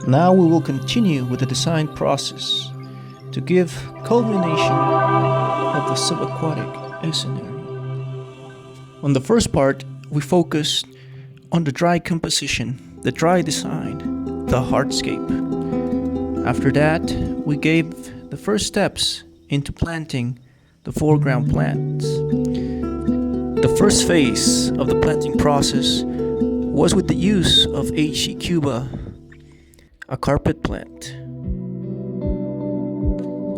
Now we will continue with the design process to give culmination of the subaquatic scenario. On the first part, we focused on the dry composition, the dry design, the hardscape. After that, we gave the first steps into planting the foreground plants. The first phase of the planting process was with the use of HC Cuba, a carpet plant.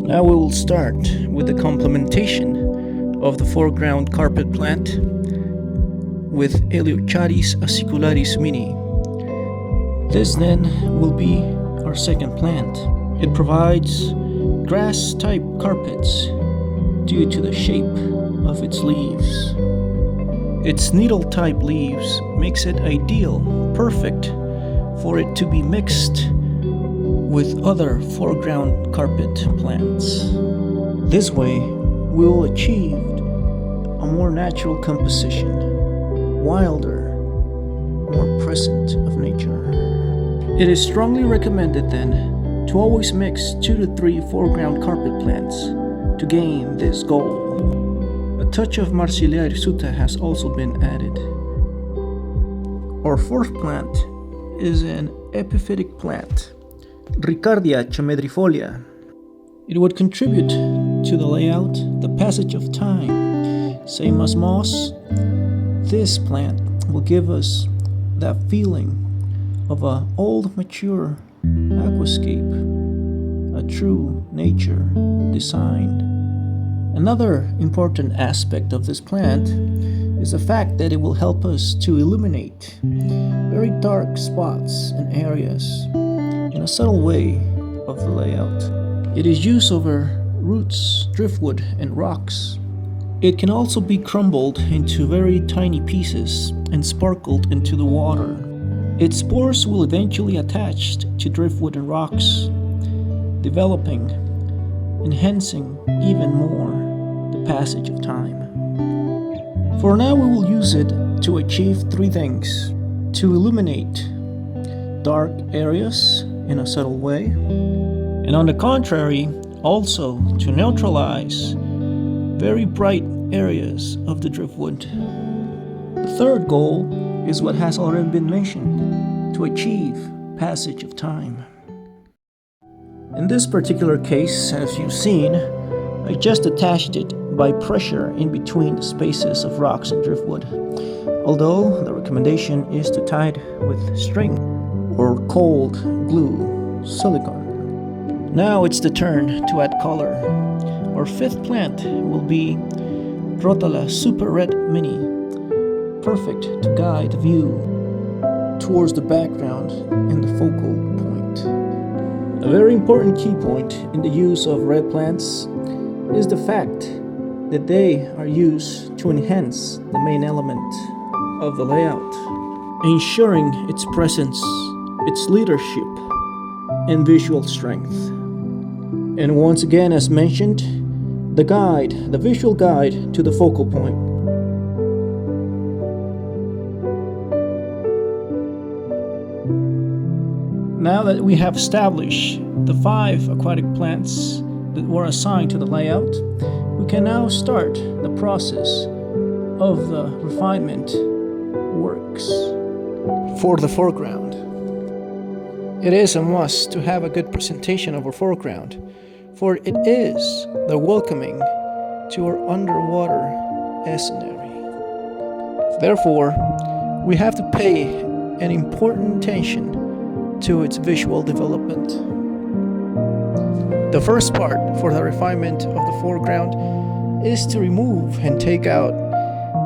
Now we will start with the complementation of the foreground carpet plant with Eleucharis acicularis mini. This then will be our second plant. It provides grass-type carpets due to the shape of its leaves. Its needle-type leaves makes it ideal, perfect for it to be mixed with other foreground carpet plants. This way, we will achieve a more natural composition, wilder, more present of nature. It is strongly recommended then to always mix 2 to 3 foreground carpet plants to gain this goal. A touch of Marsilea hirsuta has also been added. Our fourth plant is an epiphytic plant, Ricardia chomedrifolia. It would contribute to the layout, the passage of time. Same as moss, this plant will give us that feeling of an old mature aquascape, a true nature design. Another important aspect of this plant is the fact that it will help us to illuminate very dark spots and areas in a subtle way of the layout. It is used over roots, driftwood, and rocks. It can also be crumbled into very tiny pieces and sparkled into the water. Its spores will eventually attach to driftwood and rocks, developing, enhancing even more the passage of time. For now, we will use it to achieve 3 things: to illuminate dark areas in a subtle way, and on the contrary, also to neutralize very bright areas of the driftwood. The third goal is what has already been mentioned, to achieve passage of time. In this particular case, as you've seen, I just attached it by pressure in between the spaces of rocks and driftwood, although the recommendation is to tie it with string or cold glue, silicone. Now it's the turn to add color. Our fifth plant will be Rotala Super Red Mini, perfect to guide the view towards the background and the focal point. A very important key point in the use of red plants is the fact that they are used to enhance the main element of the layout, ensuring its presence, its leadership, and visual strength. And once again, as mentioned, the visual guide to the focal point. Now that we have established the 5 aquatic plants that were assigned to the layout, we can now start the process of the refinement works. For the foreground, it is a must to have a good presentation of our foreground, for it is the welcoming to our underwater scenery. Therefore, we have to pay an important attention to its visual development. The first part for the refinement of the foreground is to remove and take out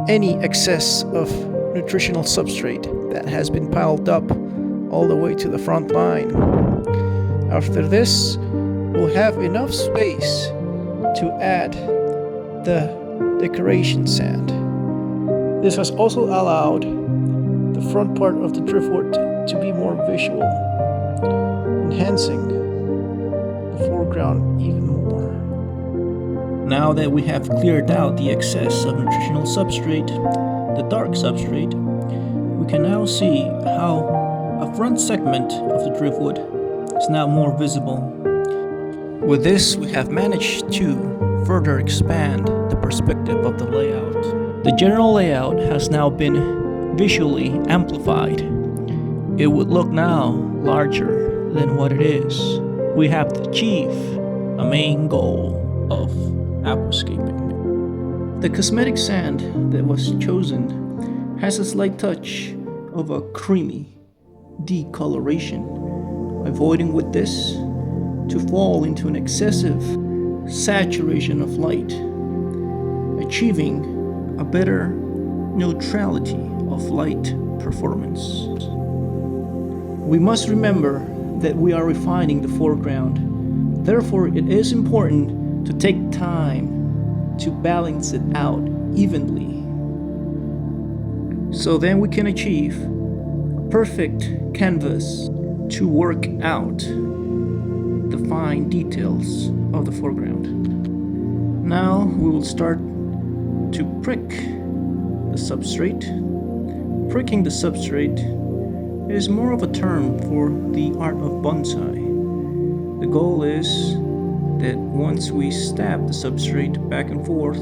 any excess of nutritional substrate that has been piled up all the way to the front line. After this, we'll have enough space to add the decoration sand. This has also allowed the front part of the driftwood to be more visual, enhancing the foreground even more. Now that we have cleared out the excess of nutritional substrate, the dark substrate, we can now see how a front segment of the driftwood is now more visible. With this, we have managed to further expand the perspective of the layout. The general layout has now been visually amplified. It would look now larger than what it is. We have achieved a main goal of aquascaping. The cosmetic sand that was chosen has a slight touch of a creamy decoloration, avoiding with this to fall into an excessive saturation of light, achieving a better neutrality of light performance. We must remember that we are refining the foreground. Therefore, it is important to take time to balance it out evenly. So then we can achieve a perfect canvas to work out the fine details of the foreground. Now we will start to prick the substrate. Pricking the substrate is more of a term for the art of bonsai. The goal is that once we stab the substrate back and forth,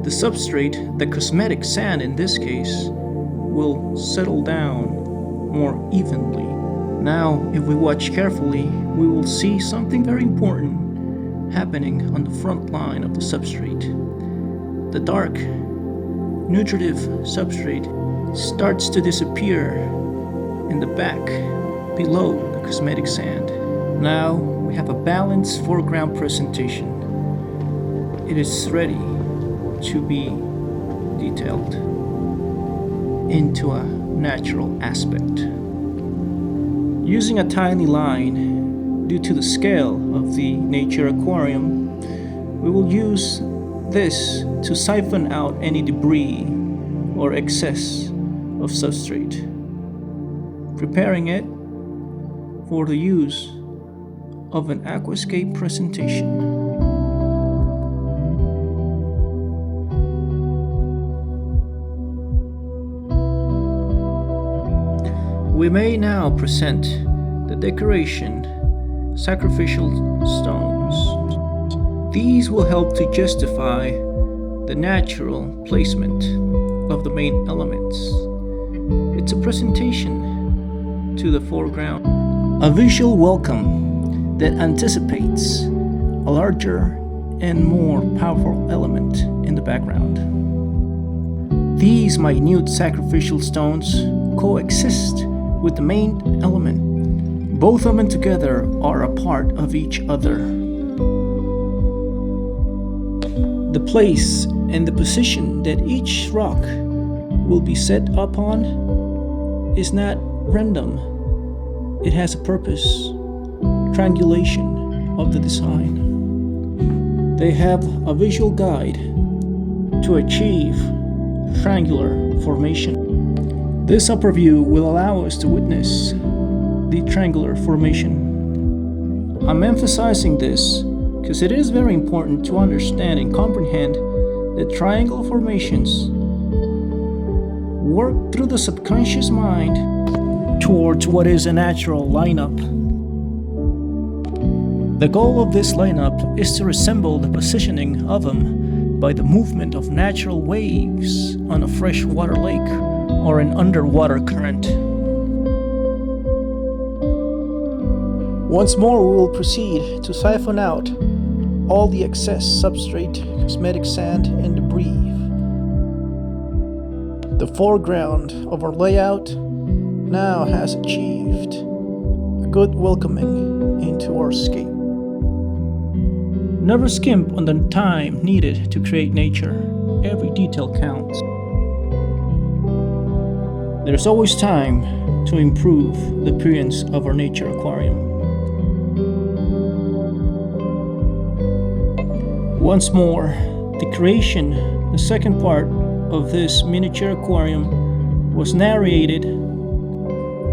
the substrate, the cosmetic sand in this case, will settle down more evenly. Now, if we watch carefully, we will see something very important happening on the front line of the substrate. The dark, nutritive substrate starts to disappear in the back below the cosmetic sand. Now we have a balanced foreground presentation. It is ready to be detailed into a natural aspect. Using a tiny line, due to the scale of the nature aquarium, we will use this to siphon out any debris or excess of substrate, preparing it for the use of an aquascape presentation. We may now present the decoration sacrificial stones. These will help to justify the natural placement of the main elements. It's a presentation to the foreground, a visual welcome that anticipates a larger and more powerful element in the background. These minute sacrificial stones coexist with the main element. Both of them together are a part of each other. The place and the position that each rock will be set upon is not random. It has a purpose, triangulation of the design. They have a visual guide to achieve triangular formation. This upper view will allow us to witness the triangular formation. I'm emphasizing this because it is very important to understand and comprehend that triangle formations work through the subconscious mind towards what is a natural lineup. The goal of this lineup is to resemble the positioning of them by the movement of natural waves on a freshwater lake or an underwater current. Once more, we will proceed to siphon out all the excess substrate, cosmetic sand, and debris. The foreground of our layout now has achieved a good welcoming into our scape. Never skimp on the time needed to create nature. Every detail counts. There's always time to improve the appearance of our nature aquarium. Once more, the creation, the second part of this miniature aquarium was narrated,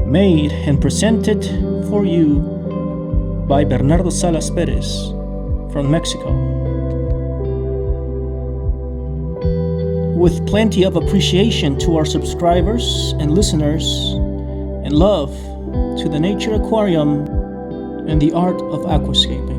made and presented for you by Bernardo Salas Perez from Mexico. With plenty of appreciation to our subscribers and listeners, and love to the Nature Aquarium and the art of aquascaping.